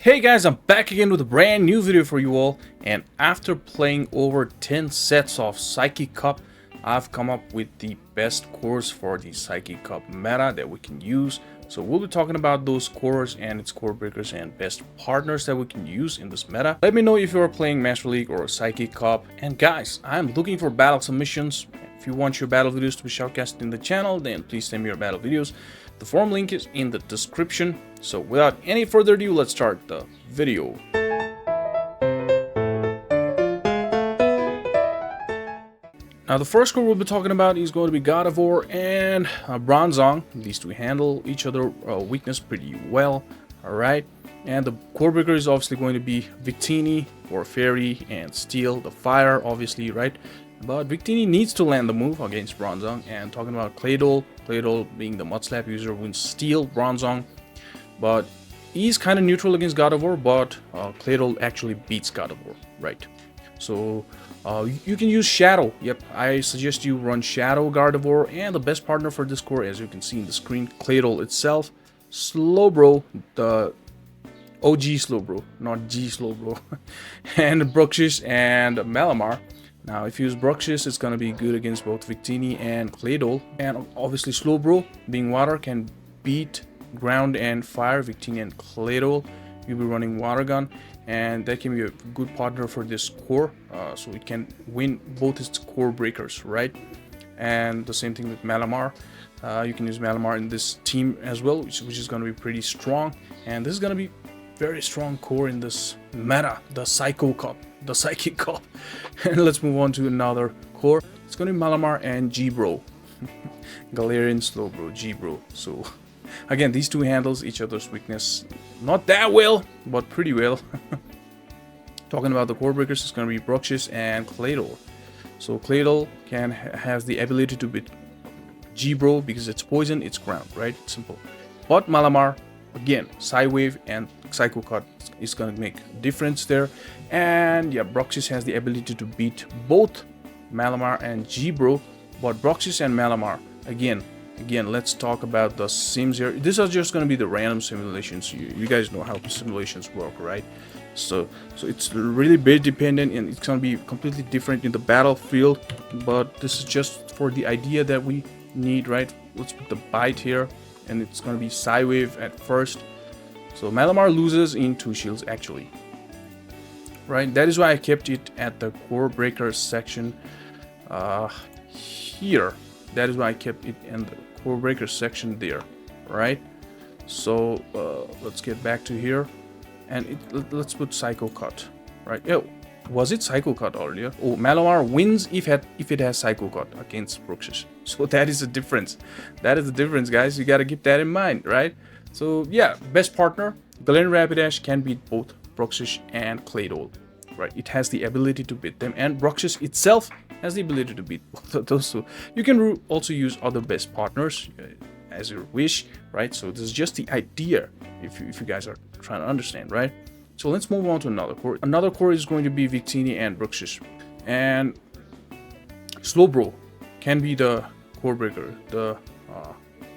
Hey guys, I'm back again with a brand new video for you all, and after playing over 10 sets of Psychic Cup, I've come up with the best cores for the Psychic Cup meta that we can use. So we'll be talking about those cores and its core breakers and best partners that we can use in this meta. Let me know if you're playing Master League or Psychic Cup. And guys, I'm looking for battle submissions. If you want your battle videos to be shoutcasted in the channel, then please send me your battle videos. The forum link is in the description. So without any further ado, let's start the video. Now the first core we'll be talking about is going to be God of War and Bronzong. These two handle each other weakness pretty well, alright. And the core breaker is obviously going to be Victini or Fairy and Steel, the fire obviously, right? But Victini needs to land the move against Bronzong. And talking about Claydol being the Mudslap user wins Steel Bronzong. But he's kind of neutral against God of War, but Claydol actually beats God of War, right? So you can use Shadow. Yep, I suggest you run Shadow God of War, and the best partner for this core, as you can see in the screen, Claydol itself, Slowbro, the OG Slowbro, not G Slowbro, and Bruxish and Malamar. Now, if you use Bruxish, it's gonna be good against both Victini and Claydol, and obviously Slowbro, being water, can beat ground and fire, Victini and Claydol. You'll be running Water Gun, and that can be a good partner for this core, so it can win both its core breakers, right? And the same thing with Malamar. You can use Malamar in this team as well, which is going to be pretty strong. And this is going to be very strong core in this meta, the Psycho Cup, the Psychic Cup. And let's move on to another core. It's going to be Malamar and G-Bro. Galarian Slowbro, G-Bro. So again, these two handles each other's weakness not that well, but pretty well. Talking about the core breakers, it's going to be Bruxish and Claydol. So Claydol has the ability to beat G-Bro because it's poison, it's ground, right? It's simple. But Malamar, again, Psywave and Psycho Cut is going to make a difference there. And yeah, Bruxish has the ability to beat both Malamar and G-Bro. But Bruxish and Malamar, again, let's talk about the sims here. These are just going to be the random simulations. You guys know how the simulations work, right? So it's really bit dependent, and it's going to be completely different in the battlefield. But this is just for the idea that we need, right? Let's put the bite here, and it's going to be Psywave at first. So Malamar loses in 2 shields actually, right? That is why I kept it at the core breaker section here. That is why I kept it in the core breaker section there, right? So let's get back to here, and let's put Psycho Cut, right? Oh, was it Psycho Cut earlier? Oh, Malamar wins if it has Psycho Cut against Bruxish. So that is the difference. That is the difference, guys. You gotta keep that in mind, right? So yeah, best partner, Galarian Rapidash can beat both Bruxish and Claydol, right? It has the ability to beat them, and Bruxish itself has the ability to beat both of those two. You can also use other best partners as you wish, right? So this is just the idea if you guys are trying to understand, right? So let's move on to another core. Another core is going to be Victini and Bruxish. And Slowbro can be the core breaker, the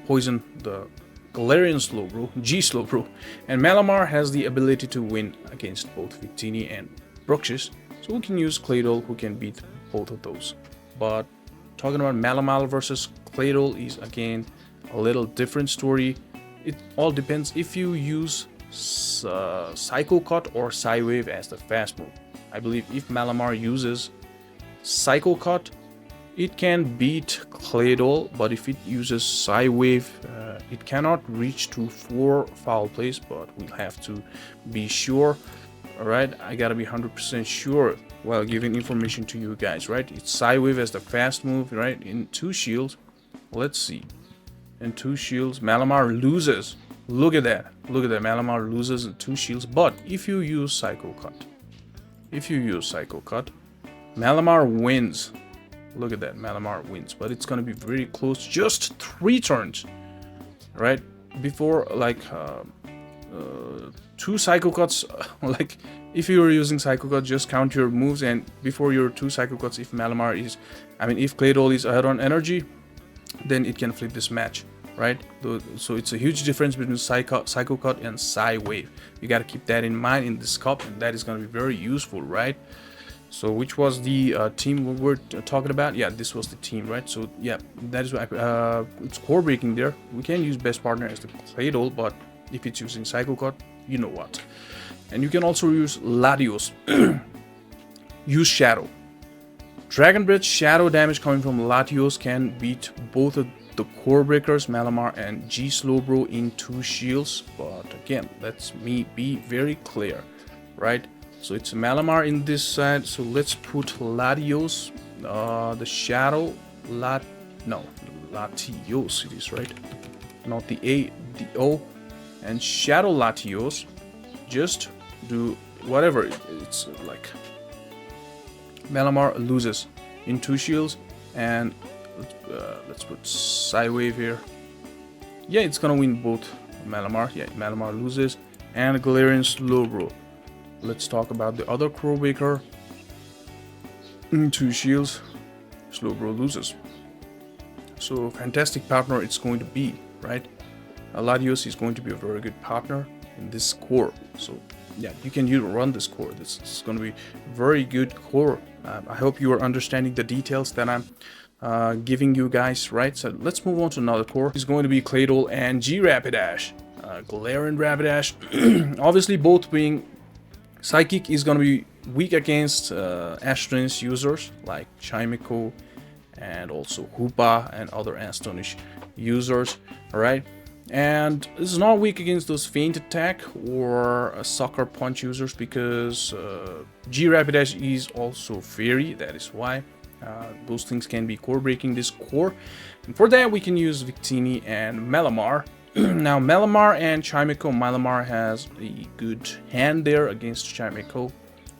poison, the Galarian Slowbro, G Slowbro. And Malamar has the ability to win against both Victini and Bruxish. So we can use Claydol, who can beat both of those. But talking about Malamar versus Claydol is again a little different story. It all depends if you use Psycho Cut or Psywave as the fast move. I believe if Malamar uses Psycho Cut, it can beat Claydol, but if it uses Psywave, it cannot reach to 4 foul plays, but we'll have to be sure. Alright, I gotta be 100% sure while giving information to you guys, right? It's Psywave as the fast move, right? In 2 shields. Let's see. In 2 shields, Malamar loses. Look at that. Look at that. Malamar loses in 2 shields. But if you use Psycho Cut, Malamar wins. Look at that. Malamar wins. But it's gonna be very close. Just 3 turns. Right? Before, like, 2 Psycho Cuts, like if you were using Psycho Cut, just count your moves, and before your 2 Psycho Cuts, if Claydol is ahead on energy, then it can flip this match. right? So it's a huge difference between Psycho Cut and Psy Wave. You got to keep that in mind in this cup, and that is going to be very useful, right? So which was the team we were talking about? Yeah, this was the team, right? So yeah, that is why it's core breaking there. We can use best partner as the Claydol, but if it's using Psycho Cut, you know what. And you can also use Latios. Use Shadow. Dragon Breath Shadow damage coming from Latios can beat both of the core breakers, Malamar and G Slowbro, in 2 shields. But again, let's me be very clear, right? So it's Malamar in this side. So let's put Latios, the Shadow Latios it is, right? Not the A, the O, and Shadow Latios. Just do whatever it's like. Malamar loses in 2 shields, and let's put Psy Wave here. Yeah, it's gonna win both Malamar. Yeah, Malamar loses, and Galarian Slowbro. Let's talk about the other Crow Breaker. In 2 shields, Slowbro loses. So fantastic partner it's going to be, right? Latios is going to be a very good partner in this core. So yeah, you can run this core. This is going to be very good core. I hope you are understanding the details that I'm giving you guys, right? So let's move on to another core. It's going to be Claydol and G Rapidash. Galarian Rapidash, obviously both being Psychic, is going to be weak against Astonish users like Chimico and also Hoopa and other Astonish users, alright? And this is not weak against those Feint Attack or Sucker Punch users because G Rapidash is also Fairy. That is why those things can be core breaking this core. And for that we can use Victini and Malamar. Now Malamar and Chimico, Malamar has a good hand there against Chimico,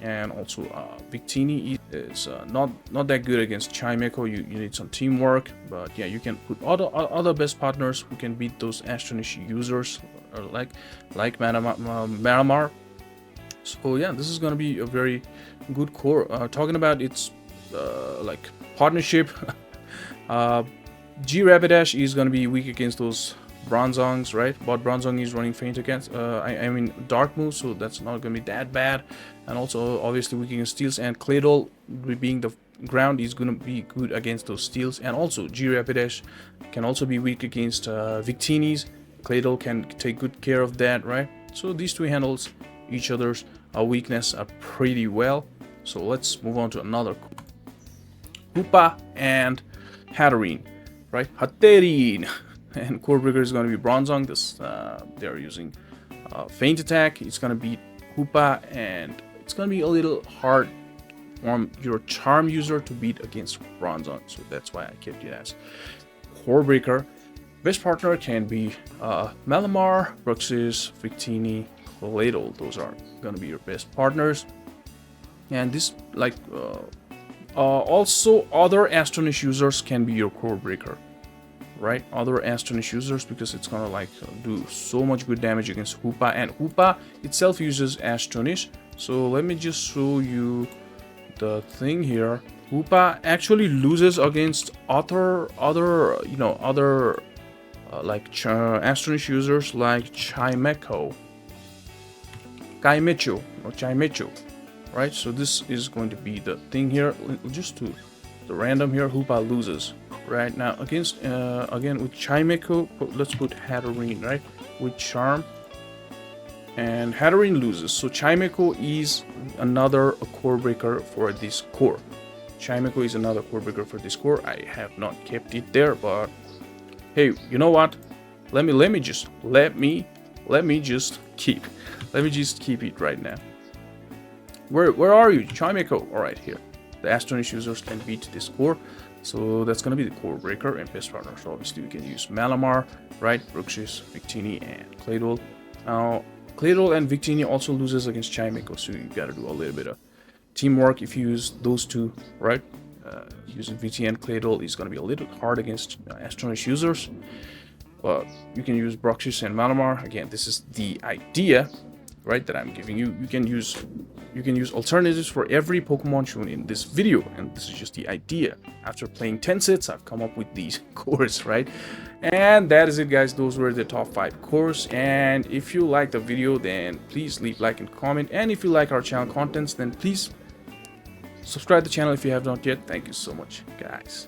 and also Victini is not that good against Chimico. You need some teamwork, but yeah, you can put other best partners who can beat those Astonish users like Malamar. So yeah, this is gonna be a very good core. Talking about its like partnership, G Rapidash is gonna be weak against those Bronzongs, right? But Bronzong is running Feint against I mean Dark Move, so that's not gonna be that bad. And also obviously weak against Steels, and Claydol being the ground is gonna be good against those Steels. And also G Rapidash can also be weak against Victinis. Claydol can take good care of that, right? So these two handles each other's weakness pretty well. So let's move on to another Hoopa and Hatterene, right? Hatterene. And core breaker is going to be Bronzong. This they're using Feint Attack. It's going to beat Hoopa, and it's going to be a little hard for your Charm user to beat against Bronzong. So that's why I kept it as core breaker. Best partner can be Malamar, Bruxis, Victini, Claydol. Those are going to be your best partners. And this like also other Astonish users can be your core breaker. Right, other Astonish users, because it's gonna like do so much good damage against Hoopa, and Hoopa itself uses Astonish. So let me just show you the thing here. Hoopa actually loses against other like Astonish users like Chimico, right? So this is going to be the thing here. Just to the random here, Hoopa loses. Right now against again with Chimico, let's put Hatterene, right, with Charm, and Hatterene loses. So Chimico is another core breaker for this core. Chimico is another core breaker for this core. I have not kept it there, but hey, you know what? Let me just keep it right now. Where are you, Chimico? All right, here. The Astonish users can beat this core. So that's going to be the core breaker and best partner. So obviously we can use Malamar, right, Bruxis, Victini, and Claydol. Now Claydol and Victini also loses against Chimico, so you got to do a little bit of teamwork if you use those two, right? Using Victini and Claydol is going to be a little hard against Astonish users, but you can use Bruxis and Malamar. Again, this is the idea. right, that I'm giving you. You can use alternatives for every Pokemon shown in this video, and this is just the idea. After playing 10 sets, I've come up with these cores, right? And that is it, guys. Those were the top 5 cores. And if you like the video, then please leave like and comment. And if you like our channel contents, then please subscribe to the channel if you have not yet. Thank you so much, guys.